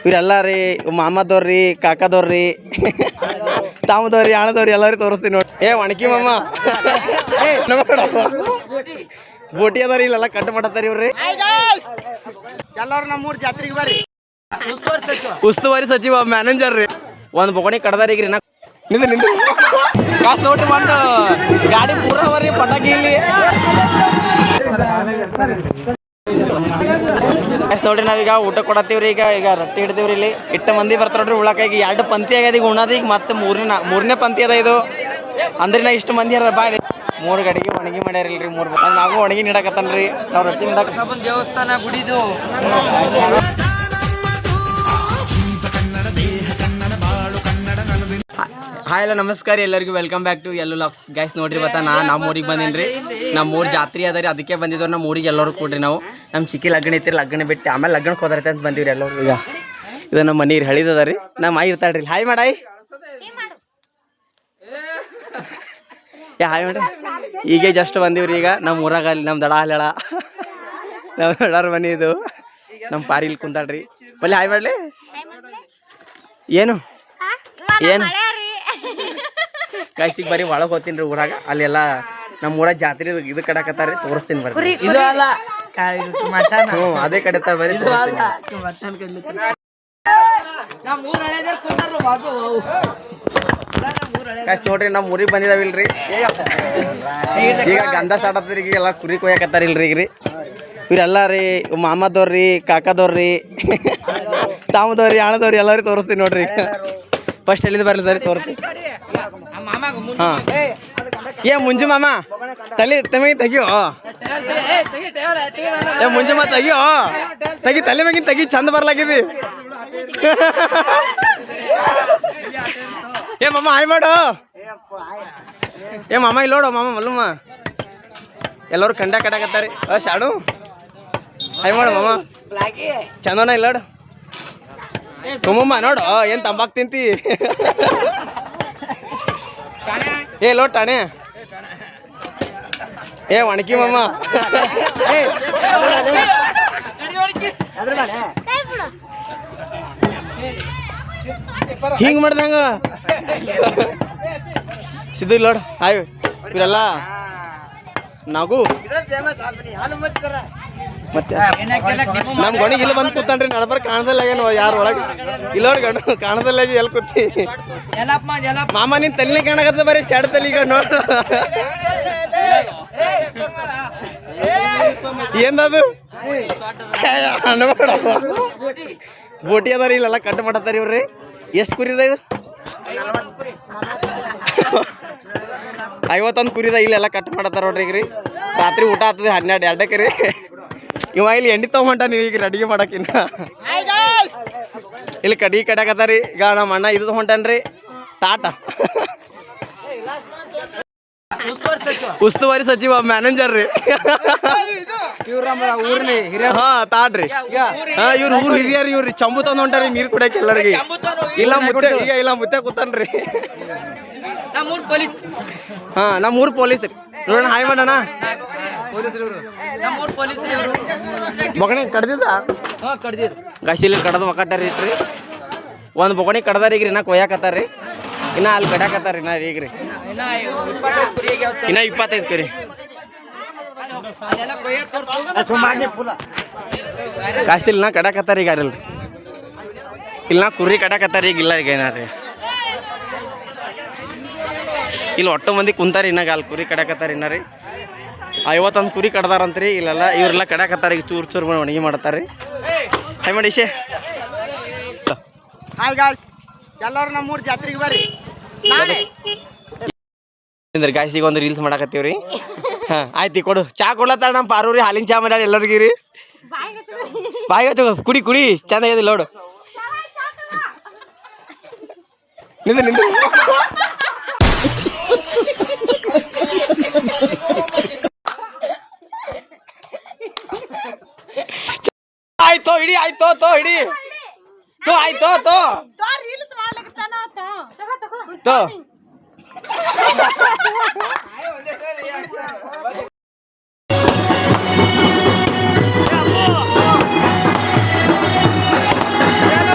ಇವರೆಲ್ಲ ರೀ ಮಾಮದವ್ರಿ ಕಾಕದವ್ರಿ ತಾಮದವ್ರಿ ಅಣ್ಣದವ್ರಿ ಎಲ್ಲರಿಗೂ ತೋರಿಸ್ತೀನಿ ನೋಡಿ. ಒಣಕಿ ಮಾಮ ಬೋಟಿ ಅದಾರಿ ಇಲ್ಲೆಲ್ಲ ಕಟ್ ಮಾಡತ್ತಾರ ಇವ್ರಿ. ಎಲ್ಲರೂ ನಮ್ಮೂರ್ ಜಾತ್ರೆಗೆ ಬರ್ರಿ. ಉಸ್ತುವಾರಿ ಸಚಿವ ಮ್ಯಾನೇಜರ್ ರೀ. ಒಂದು ಬೊಗಣಿ ಕಡ್ದಾರೀಗ್ರಿ ನಿಂದು ಕಾಸು ನೋಡ್ರಿ. ಒಂದು ಗಾಡಿ ಪೂರ ಅವರಿ ಪಟಾಕಿ ಇಲ್ಲಿ ನೋಡ್ರಿ. ನಾವೀಗ ಊಟ ಕೊಡತ್ತೀವ್ರಿ. ಈಗ ರೊಟ್ಟಿ ಹಿಡ್ತೀವ್ರಿ. ಇಲ್ಲಿ ಇಟ್ಟ ಮಂದಿ ಬರ್ತಾರ ನೋಡ್ರಿ ಉಳಕ. ಈಗ 2 ಪಂಕ್ತಿ ಆಗ್ಯದ ಈಗ ಉಣ್ಣದ. ಈಗ ಮತ್ತೆ ಮೂರನೇ ಪಂಕ್ತಿ ಅದ ಇದು. ಅಂದ್ರೆ ನಾ ಇಷ್ಟು ಮಂದಿ ಅದ ಬಾ 3 ಗಡಿಗೆ ಒಣಗಿ ಮಾಡ್ಯಾರಿಲ್ರಿ. 3 ನಾವು ಒಣಗಿ ನೀಡಕತ್ತನ್ರಿ. ನಾವು ರೊಟ್ಟಿ ನೀಡಕ ದೇವಸ್ಥಾನ ಗುಡಿದು. ಹಾಯ್ ಎಲ್ಲ ನಮಸ್ಕಾರ ಎಲ್ಲರಿಗೂ. ವೆಲ್ಕಮ್ ಬ್ಯಾಕ್ ಟು ಯಲ್ಲೂ ವ್ಲಾಗ್ಸ್. ಗೈಸ್ ನೋಡ್ರಿ ಬತ್ತ ನಮ್ಮ ಊರಿಗೆ ಬಂದಿನ್ರಿ. ನಮ್ಮ ಜಾತ್ರೆ ಅದ ರೀ, ಅದಕ್ಕೆ ಬಂದಿದ್ದವ್ರು. ನಮ್ಮ ಊರಿಗೆ ಎಲ್ಲರೂ ಕೂಡ್ರಿ. ನಾವು ನಮ್ಮ ಚಿಕ್ಕಿ ಲಗ್ನ ಐತಿ, ಲಗ್ನ ಬಿಟ್ಟು ಆಮೇಲೆ ಲಗ್ನಕ್ಕೆ ಹೋದ್ರೈತೆ ಅಂತ ಬಂದಿವ್ರಿ ಎಲ್ಲರೂ. ಈಗ ಇದು ನಮ್ಮ ಮನೆ ಹಳಿದದ ರೀ. ನಮ್ಮ ಮಾಯಿ ಇರ್ತಾಳ್ರಿ. ಹಾಯ್ ಮಾಡಾಯ್. ಹಾಯ್ ಮಾಡ್ರಿ. ಈಗ ಜಸ್ಟ್ ಬಂದಿವ್ರಿ. ಈಗ ನಮ್ಮ ಊರಾಗ ಅಲ್ಲಿ ನಮ್ಮ ದಡ ಹಳ್ಳ ನಮ್ಮ ದಡಾರ ಮನೆ ಇದು. ನಮ್ಮ ಪಾರಿ ಇಲ್ಲಿ ಕುಂತಾಳ್ರಿ. ಬಲ್ಲಿ ಹಾಯ್ ಮಾಡ್ಲಿ. ಏನು ಗಾಯ್ಸಿಗೆ ಬರೀ ಒಳಗೆ ಹೋಗ್ತೀನಿ ರೀ ಊರಾಗ. ಅಲ್ಲೆಲ್ಲ ನಮ್ಮ ಊರಾಗ ಜಾತ್ರೆ ಇದು ಕಡಕತ್ತಾರ ತೋರಿಸ್ತೀನಿ ಬರ್ರಿ. ಅದೇ ಕಡೆತಾರ ಬರೀ. ಗಾಯ್ಸ್ ನೋಡ್ರಿ ನಮ್ಮ ಊರಿಗೆ ಬಂದಿದಾವಿಲ್ರಿ. ಈಗ ಗಂಧ ಸ್ಟಾರ್ಟ್ ಆಗ್ತದ್ರಿ. ಈಗ ಎಲ್ಲ ಕುರಿ ಕೊಯ್ಯಕತ್ತಾರ ಇಲ್ರಿ. ಈಗ ರೀ ಇವರೆಲ್ಲ ರೀ ಮಾಮದವ್ರಿ ಕಾಕದವ್ರಿ ತಾಮದವ್ರಿ ಅಣ್ಣದವ್ರಿ ಎಲ್ಲರಿಗೂ ತೋರಿಸ್ತೀನಿ ನೋಡ್ರಿ. ಫಸ್ಟ್ ಎಲ್ಲಿಂದ ಬರ್ಲಿ ಸರಿ ತೋರಿಸ್ತೀನಿ. ಹಾಂ ಮುಂಜು ಮಾಮ ತಲೆಗೆ ತೆಗಿಯೋ. ಮುಂಜು ಮಾ ತೆಗಿಯೋ. ತಲೆ ಮ್ಯಾಗಿನ ತೆಗಿ. ಚಂದ ಬರ್ಲಾಗಿದಿ. ಮಾಮ ಹಾಯ್ ಮಾಡು. ಮಾಮ ಇಲ್ಲಿ ನೋಡು. ಮಾಮ ಮಲ್ಲಮ್ಮ ಎಲ್ಲರೂ ಕಂಡ ಕಡಾಕತ್ತಾರೆ. ಶಾಣು ಹಾಯ್ ಮಾಡು ಮಾಮ. ಚಂದನ ಇಲ್ಲ ನೋಡು. ಸುಮ್ಮಮ್ಮ ನೋಡು ಏನು ತಂಬಾಕ್ ತಿಂತಿ. ಲೋಟ್ ಟಾಣೆ. ಒಣಕಿ ಮಾಮ. ಹಿಂಗ್ ಮಾಡ್ದ ಹಂಗ ಸಿದ್ದು ಇಲ್ಲ ನೋಡು. ಹಾಯ್ ಇವರೆಲ್ಲ ನಾವು ಮತ್ತೆ ನಮ್ ಗಣಿಗೆ ಇಲ್ಲಿ ಬಂದು ಕೂತಾನ್ರಿ. ನಡಬರ್ ಕಾಣದಲ್ಲಾಗೇನು ಯಾರು ಒಳಗೆ ಇಲ್ಲ ನೋಡಿ. ಗಂಡು ಕಾಣದಲ್ಲಾಗ ಎಲ್ಲಿ ಕೂತಿ. ಮಾಮ ನಿನ್ ತಲೆ ಕಾಣಕತ್ತ ಬರೀ ಚಡ್ ತಲೆ. ಈಗ ನೋಡು ಏನದು ಬೋಟಿ ಅದಾರಿ ಇಲ್ಲೆಲ್ಲ ಕಟ್ ಮಾಡತ್ತಾರ ಇವ್ರಿ. ಎಷ್ಟು ಕುರಿದ ಇದು? 51 ಕುರಿದ ಇಲ್ಲೆಲ್ಲ ಕಟ್ ಮಾಡತ್ತಾರ ನೋಡ್ರಿ. ಈಗ ರೀ ರಾತ್ರಿ ಊಟ ಆಗ್ತದೆ 12 ರೀ. ಇವ ಇಲ್ಲಿ ಎಣ್ಣೆ ತಗೊಂಡ ನೀವು ಈಗ ಅಡಿಗೆ ಮಾಡಕ್ಕಿನ್ನ ಇಲ್ಲಿ ಕಡಿಗೆ ಕಡ್ಯಾಕತ್ತಾರಿ. ಈಗ ನಮ್ಮ ಅಣ್ಣ ಇದು ಹೊಂಟನ್ರಿ ತಾಟ. ಉಸ್ತುವಾರಿ ಸಚಿವ ಮ್ಯಾನೇಜರ್ ರೀ. ಹಾ ತಾಡ್ರಿ. ಇವ್ರು ಊರ್ ಹಿರಿಯರ್. ಇವ್ರಿ ಚಂಬು ತಂದು ಹೊಂಟಾರಿ ನೀರ್ ಕುಡಿಯಕ್ಕೆ ಎಲ್ಲರಿಗೆ. ಇಲ್ಲ ಮುತ್ತೆ ಈಗ ಇಲ್ಲ ಮುತ್ತೆ ಕೂತಾನ್ರಿ. ಹಾ ನಮ್ಮೂರ್ ಪೊಲೀಸ್ ನೋಡೋಣ. ಹಾಯ್ ಮಾಡೋಣ. ಬೊಗಣಿ ಕಡ್ದಿದ್ದ ಗಾಸಿಲಿ ಕಡ್ದು ಒಕ್ಕಟ್ಟಾರಿ ಇಟ್ರಿ. ಒಂದು ಬೊಗಣಿ ಕಡ್ದಾರೀಗ್ರಿ. ಇನ್ನ ಕೊಯ್ಯಾಕತ್ತಾರ್ರಿ. ಇನ್ನ ಅಲ್ಲಿ ಕಡ್ಯಾಕತ್ತಾರ. ಇನ್ನ ಈಗ್ರಿ ಇನ್ನ 25 ಕುರಿ. ಕಾಸಿಲ್ನ ಕಡ್ಯಾಕತ್ತಾರ. ಈಗ ಅಲ್ರಿ ಇಲ್ನ ಕುರಿ ಕಡ್ಯಾಕತ್ತಾರ. ಈಗ ಇಲ್ಲ ಈಗ ಏನಾರಿ ಇಲ್ಲಿ ಒಟ್ಟು ಮಂದಿ ಕುಂತಾರಿ. ಇನ್ನಾಗ ಅಲ್ಲಿ ಕುರಿ ಕಡ್ಯಾಕತ್ತಾರ. ಇನ್ನ ರೀ 51 ಕುರಿ ಕಡ್ದಾರಂತ್ರಿ ಇಲ್ಲೆಲ್ಲ. ಇವರೆಲ್ಲ ಕಡ್ಯಾಕತ್ತಾರ. ಈಗ ಚೂರು ಚೂರು ಮಾಡಿ ಒಣಗಿ ಮಾಡ್ತಾರ್ರಿ. ಹಾಯ್ ಮಾಡಿ ಶೇ. ಹಾಯ್ ಗಾಯ್ಸ್ ಎಲ್ಲರೂ ನಮ್ಮೂರ್ ಜಾತ್ರೆಗೆ ಬರ್ರಿ. ಗಾಯ್ಸಿಗೆ ಒಂದು ರೀಲ್ಸ್ ಮಾಡಾಕತ್ತೀವ್ರಿ. ಹಾಂ ಆಯ್ತು ಕೊಡು. ಚಾ ಕೊಡ್ಲತ್ತಾರ ನಮ್ಮ ಪಾರೂರಿ. ಹಾಲಿನ ಚಾ ಮಾಡ್ಯಾರ ಎಲ್ಲರಿಗೂ ರೀ. ಬಾಯಿಗೆ ಕುಡಿ ಕುಡಿ ಚಂದ ಆಗ್ಯದಿಲ್ಲ ನೋಡು. ನಿಂದು ಆಯ್ತು ಹಿಡಿ. ಆಯ್ತು ತೋ ಹಿಡಿ. ಆಯ್ತು ತೋ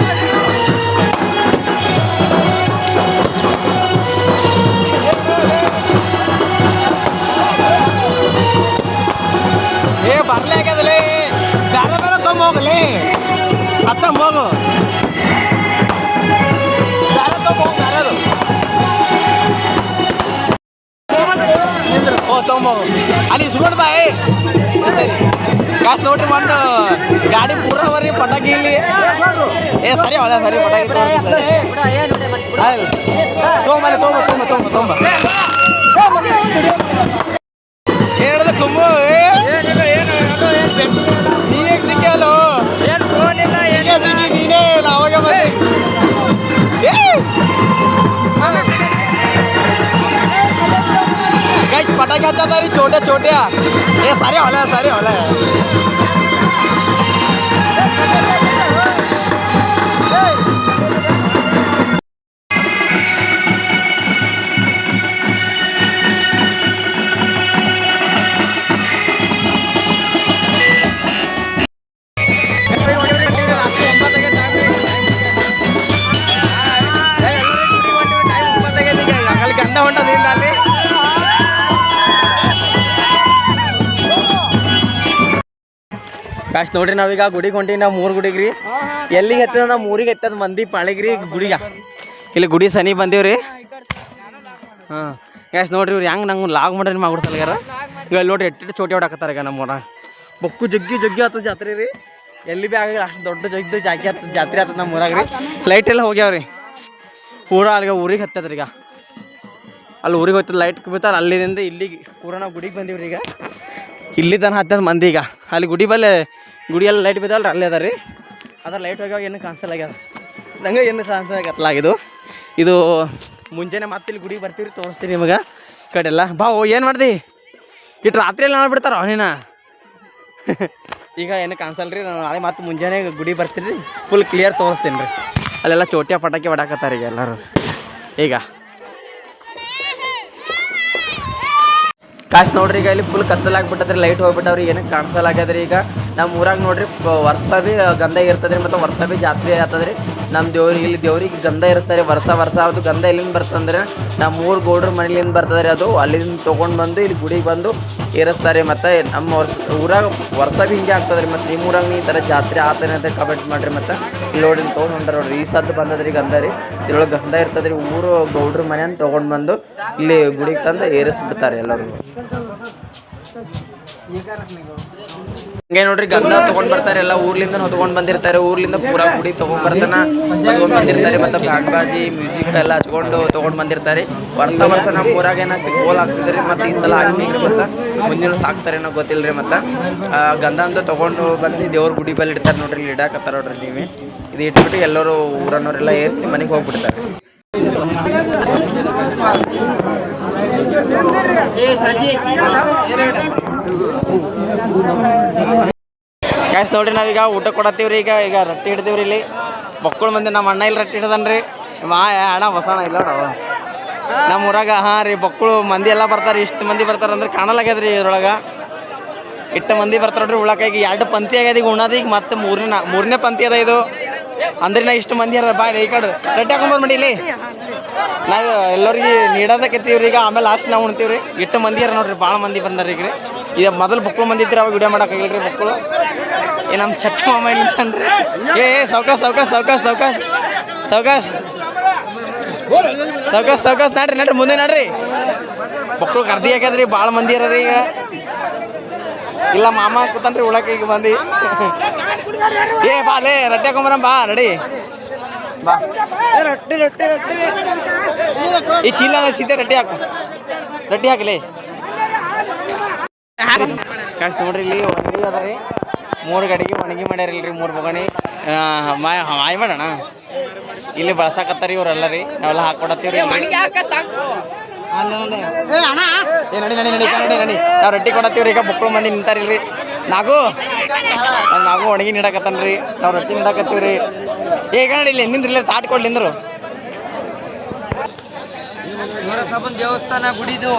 ಹೋಗು ಓ ತೊಗೊಂಬೋಗು ಅಲ್ಲಿ ಇಸ್ಕೊಂಡು ಬಾ ಸರಿ ಕಾಸು ನೋಡ್ರಿ ಒಂದು ಗಾಡಿ ಪೂರ ಬರ್ರಿ ಪಟಾಕಿ ಇಲ್ಲಿ ಏ ಸರಿ ಹೊಳೆ ಸರಿ ಪಟಾಕಿ ತೊಗೊಂಬ ಹೇಳಿದ ಕುಂಬು ನೀನೇ ಸಿಕ್ಕಲ್ಲೋ ನೀನೇ ನಾವಾಗ ಬರ್ರಿ पटाखे अच्छा था छोटे छोटे ये सारे होला गंदा होंडा दिन डाली ಕಾಶ್ ನೋಡ್ರಿ ನಾವೀಗ ಗುಡಿಗೆ ಹೊಂಟೀವಿ ನಾವು 3 ಗುಡಿಗೆ ರೀ ಎಲ್ಲಿಗೆ ಹತ್ತದ ನಾವು 3ಗೆ ಹತ್ತದ ಮಂದಿ ಪಾಳಿಗ್ರಿ ಗುಡಿಗೆ ಇಲ್ಲಿ ಗುಡಿ ಸನಿ ಬಂದೀವ್ರಿ ಹಾಂ ಕಾಶ್ ನೋಡ್ರಿ ಇವ್ರು ಹೆಂಗೆ ನಂಗೆ ಲಾಗ್ ಮಾಡ್ರಿ ಮಾಡ್ಬಿಡ್ಸಲ್ಗಾರ ಈಗ ನೋಡ್ರಿ ಎಟ್ಟು ಚೋಟಿ ಹೊಡಾಕತ್ತಾರ ಈಗ ನಮ್ಮ ಊರ ಬೊಕ್ಕು ಜಗ್ಗಿ ಆತದ ಜಾತ್ರೆ ರೀ ಎಲ್ಲಿ ಭೀ ಆಗಲಿ ಅಷ್ಟು ದೊಡ್ಡ ಜಾತ್ರೆ ಆತದ ನಮ್ಮ ಊರಾಗ ರೀ ಲೈಟ್ ಎಲ್ಲ ಹೋಗ್ಯಾವ್ರಿ ಪೂರ ಅಲ್ಲಿಗೆ ಊರಿಗೆ ಹತ್ತದ್ರಿ ಈಗ ಅಲ್ಲಿ ಊರಿಗೆ ಹೋಗ್ತದ ಲೈಟ್ ಬೀಳ್ತಾರೆ ಅಲ್ಲಿಂದ ಇಲ್ಲಿಗೆ ಪೂರ ನಾವು ಗುಡಿಗೆ ಬಂದೀವ್ರಿ ಈಗ ಇಲ್ಲಿ ತನಕ ಹತ್ತದ ಮಂದಿ ಈಗ ಅಲ್ಲಿ ಗುಡಿ ಬಲ್ಲೆ ಗುಡಿಯಲ್ಲಿ ಲೈಟ್ ಬಿದ್ದಲ್ರಿ ಅಲ್ಲೇ ಅದ ರೀ ಅದ್ರ ಲೈಟ್ ಹೋಗ್ಯಾವ ಏನು ಕಾಣಿಸಲ್ಲ ಆಗ್ಯದ ನಂಗೆ ಏನು ಕಾಣಿಸಲಾಗಿದ್ದು ಇದು ಮುಂಜಾನೆ ಮತ್ತೆ ಇಲ್ಲಿ ಗುಡಿಗೆ ಬರ್ತೀವಿ ತೋರಿಸ್ತೀನಿ ನಿಮಗೆ ಕಡೆಲ್ಲ ಬಾ ಏನು ಮಾಡ್ದಿ ಇಟ್ಟು ರಾತ್ರಿಯಲ್ಲಿ ನೋಡ್ಬಿಡ್ತಾರ ಅವನೇನ ಈಗ ಏನು ಕಾಣಿಸಲ್ಲ ರೀ ನಾನು ನಾಳೆ ಮತ್ತೆ ಮುಂಜಾನೆ ಗುಡಿ ಬರ್ತೀನಿ ರೀ ಫುಲ್ ಕ್ಲಿಯರ್ ತೋರಿಸ್ತೀನಿ ರೀ ಅಲ್ಲೆಲ್ಲ ಚೋಟಿಯ ಪಟಾಕಿ ಹೊಡಾಕತ್ತಾರೆ ಈಗ ಎಲ್ಲರೂ ಈಗ ಕಾಶ್ ನೋಡ್ರಿ ಈಗ ಇಲ್ಲಿ ಫುಲ್ ಕತ್ತಲಾಗ್ಬಿಟ್ಟದ್ರಿ ಲೈಟ್ ಹೋಗ್ಬಿಟ್ಟವ್ರಿ ಏನಕ್ಕೆ ಕಾಣಿಸಲಾಗ್ಯದ್ರಿ ಈಗ ನಮ್ಮ ಊರಾಗ ನೋಡ್ರಿ ವರ್ಷ ಭೀ ಗಂಧ ಇರ್ತದ್ರಿ ಮತ್ತು ವರ್ಷ ಭೀ ಜಾತ್ರೆ ಆಗ್ತದ್ರಿ ನಮ್ಮ ದೇವ್ರಿಗೆ ಇಲ್ಲಿ ದೇವ್ರಿಗೆ ಗಂಧ ಇರ್ತಾರೆ ವರ್ಷ ಅದು ಗಂಧ ಎಲ್ಲಿಂದ ಬರ್ತಂದ್ರೆ ನಮ್ಮ ಊರು ಗೌಡ್ರ ಮನೇಲಿಂದ ಬರ್ತದ್ರಿ ಅದು ಅಲ್ಲಿಂದ ತೊಗೊಂಡು ಬಂದು ಇಲ್ಲಿ ಗುಡಿಗೆ ಬಂದು ಏರಿಸ್ತಾರೆ ಮತ್ತು ನಮ್ಮ ಊರಾಗ ವರ್ಷ ಭೀ ಹಿಂಗೆ ಆಗ್ತದ್ರಿ ಮತ್ತು ನಿಮ್ಮ ಊರಾಗ ಈ ಥರ ಜಾತ್ರೆ ಆತನೇ ಅಂತ ಕಮೆಂಟ್ ಮಾಡಿರಿ ಮತ್ತು ಇಲ್ಲಿ ನೋಡಿ ತೊಗೊಂಡು ಹೊಂಟಾರ ನೋಡ್ರಿ ಈ ಸದ್ದು ಬಂದದ್ರಿ ಗಂಧ ರೀ ಇದ್ರೊಳಗೆ ಗಂಧ ಇರ್ತದ್ರಿ ಊರು ಗೌಡ್ರ ಮನೆಯನ್ನು ತೊಗೊಂಡು ಬಂದು ಇಲ್ಲಿ ಗುಡಿಗೆ ತಂದು ಏರಿಸ್ಬಿಡ್ತಾರೆ ಎಲ್ಲರೂ ಹಂಗೆ ನೋಡ್ರಿ ಗಂಧ ತೊಗೊಂಡ್ ಬರ್ತಾರೆ ಎಲ್ಲ ಊರ್ಲಿಂದ ಹೊತ್ಕೊಂಡ್ ಬಂದಿರ್ತಾರೆ ಊರ್ಲಿಂದ ಪೂರಾ ಗುಡಿ ತೊಗೊಂಡ್ ಬರ್ತಾನ ಹೊತ್ಕೊಂಡ್ ಬಂದಿರ್ತಾರೆ ಮತ್ತೆ ಬ್ಯಾಂಡ್ ಬಾಜಿ ಮ್ಯೂಸಿಕ್ ಎಲ್ಲ ಹಚ್ಕೊಂಡು ತೊಗೊಂಡ್ ಬಂದಿರ್ತಾರೆ ವರ್ಷ ನಮ್ಮ ಊರಾಗ ಏನಾಗ್ತದೆ ಕೋಲ್ ಆಗ್ತಿದ್ರಿ ಮತ್ತೆ ಈ ಸಲ ಹಾಕ್ತಿದ್ರಿ ಮತ್ತೆ ಮುಂದಿನ ಸಾಕ್ತಾರೆ ಏನೋ ಗೊತ್ತಿಲ್ರಿ ಮತ್ತೆ ಗಂಧ ಅಂತ ತೊಗೊಂಡು ಬಂದು ದೇವ್ರ ಗುಡಿ ಬಲ್ಲಿ ಇಡ್ತಾರೆ ನೋಡ್ರಿ ಇಲ್ಲಿ ಇಡಾಕತ್ತಾರ ನೋಡ್ರಿ ನೀವೇ ಇದು ಇಟ್ಬಿಟ್ಟು ಎಲ್ಲರೂ ಊರನ್ನೋರೆಲ್ಲ ಏರಿಸಿ ಮನೆಗೆ ಹೋಗ್ಬಿಡ್ತಾರೆ ಗ್ಯಾಸ್ ನೋಡ್ರಿ ನಾವೀಗ ಊಟ ಕೊಡತ್ತೀವ್ರಿ ಈಗ ರೊಟ್ಟಿ ಹಿಡ್ತೀವ್ರಿ ಇಲ್ಲಿ ಮಕ್ಕಳು ಮಂದಿ ನಮ್ಮ ಅಣ್ಣ ಇಲ್ಲಿ ರೊಟ್ಟಿ ಹಿಡ್ದನ್ರಿ ಅಣ್ಣ ಹೊಸಣ ಇಲ್ಲ ನಮ್ಮ ಊರಾಗ ಹಾಂ ರೀ ಮಕ್ಕಳು ಮಂದಿ ಎಲ್ಲ ಬರ್ತಾರೆ ಇಷ್ಟು ಮಂದಿ ಬರ್ತಾರೆ ಅಂದ್ರೆ ಕಾಣಲಾಗ್ಯದ್ರಿ ಇದ್ರೊಳಗೆ ಇಷ್ಟು ಮಂದಿ ಬರ್ತಾರೆ ನೋಡ್ರಿ ಉಳಕಾಗಿ 2 ಪಂಕ್ತಿ ಆಗ್ಯದ ಈಗ ಉಣ್ಣದ ಈಗ ಮತ್ತೆ ಮೂರನೇ ಪಂಕ್ತಿ ಅದ ಇದು ಅಂದ್ರೆ ನಾ ಇಷ್ಟು ಮಂದಿ ಅದ ಬಾ ಈ ಕಡೆ ರೊಟ್ಟಿ ಹಾಕೊಂಬರ್ ಮಾಡಿ ಇಲ್ಲಿ ನಾವು ಎಲ್ಲರಿಗೆ ನೀಡೋದಕ್ಕೆತ್ತೀವ್ರಿ ಈಗ ಆಮೇಲೆ ಲಾಸ್ಟ್ ನಾವು ಉಣ್ತೀವ್ರಿ ಇಷ್ಟು ಮಂದಿ ಅರ ನೋಡ್ರಿ ಭಾಳ ಮಂದಿ ಬಂದಾರ ಈಗ ರೀ ಈಗ ಮೊದಲು ಮಕ್ಕಳು ಮಂದಿ ಇದ್ರೆ ಅವಾಗ ವಿಡಿಯೋ ಮಾಡೋಕ್ಕಾಗಿಲ್ರಿ ಮಕ್ಕಳು ನಮ್ಮ ಚಟ್ಟ ಮಾಮ ಇಲ್ಲಂದ್ರಿ ಸಾವ್ಕಾಸ್ ನಡ್ರಿ ಮುಂದೆ ನಡ್ರಿ ಮಕ್ಕಳು ಕರ್ದಿ ಹಾಕ್ಯದ್ರಿ ಭಾಳ ಮಂದಿ ಇರೋದ್ರಿ ಈಗ ಇಲ್ಲ ಮಾಮ ಕೂತನ್ರಿ ಉಳಕ್ಕೆ ಈಗ ಮಂದಿ ಬಾಲೇ ರೊಟ್ಟಿ ಹಾಕೊಂಬರಂ ಬಾ ನಡಿ ಬಾ ರೊಟ್ಟಿ ಈ ಚೀಲ ಸೀತೆ ರೊಟ್ಟಿ ಹಾಕಲಿ ಕಾಶ್ ನೋಡ್ರಿ ಇಲ್ಲಿ ಒಣಗಿ ಅದ ರೀ 3 ಗಡಿಗೆ ಒಣಗಿ ಮಾಡ್ಯಾರಿಲ್ರಿ 3 ಬೊಗಣಿ ಮಾಯ ಮಾಡೋಣ ಇಲ್ಲಿ ಬಳಸಾಕತ್ತಾರ ಇವ್ರೆಲ್ಲ ರೀ ನಾವೆಲ್ಲ ಹಾಕೊಡತ್ತೀವ್ರಿ ನಡಿ ನಾವು ರೊಟ್ಟಿ ಕೊಡತ್ತೀವ್ರಿ ಈಗ ಮಕ್ಕಳು ಮಂದಿ ನಿಂತಾರಿಲ್ರಿ ನಾವು ಒಣಗಿ ನೀಡಕತ್ತನ್ರಿ ನಾವು ರೊಟ್ಟಿ ನೀಡಕತ್ತೀವ್ರಿ ಈಗ ನಡಿ ಇಲ್ಲಿ ನಿಂದ್ರಿಲ್ಲ ತಾಟ್ ಕೊಡ್ಲಿ ನಿಂದ್ರು ನರಸಪ್ಪನ ದೇವಸ್ಥಾನ ಗುಡಿದು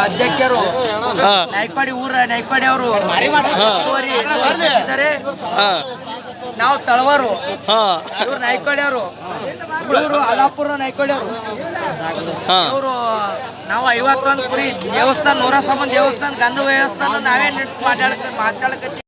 ಅಧ್ಯಕ್ಷರು ನಾಯ್ಕವಾಡಿ ನಾಯ್ಕವಾಡಿ ಅವರು ನಾವು ತಳವಾರು ಇವ್ರು ನಾಯ್ಕವಾಡಿ ಅವರು ಇವರು ಅಲಾಪುರ ನಾಯ್ಕವಾಡಿ ಅವರು ಇವರು ನಾವು 51 ಕುರಿ ದೇವಸ್ಥಾನ 100 ಸಂಬಂಧ ದೇವಸ್ಥಾನ ಗಂಧ ದೇವಸ್ಥಾನ ನಾವೇ ಮಾತಾಡಕ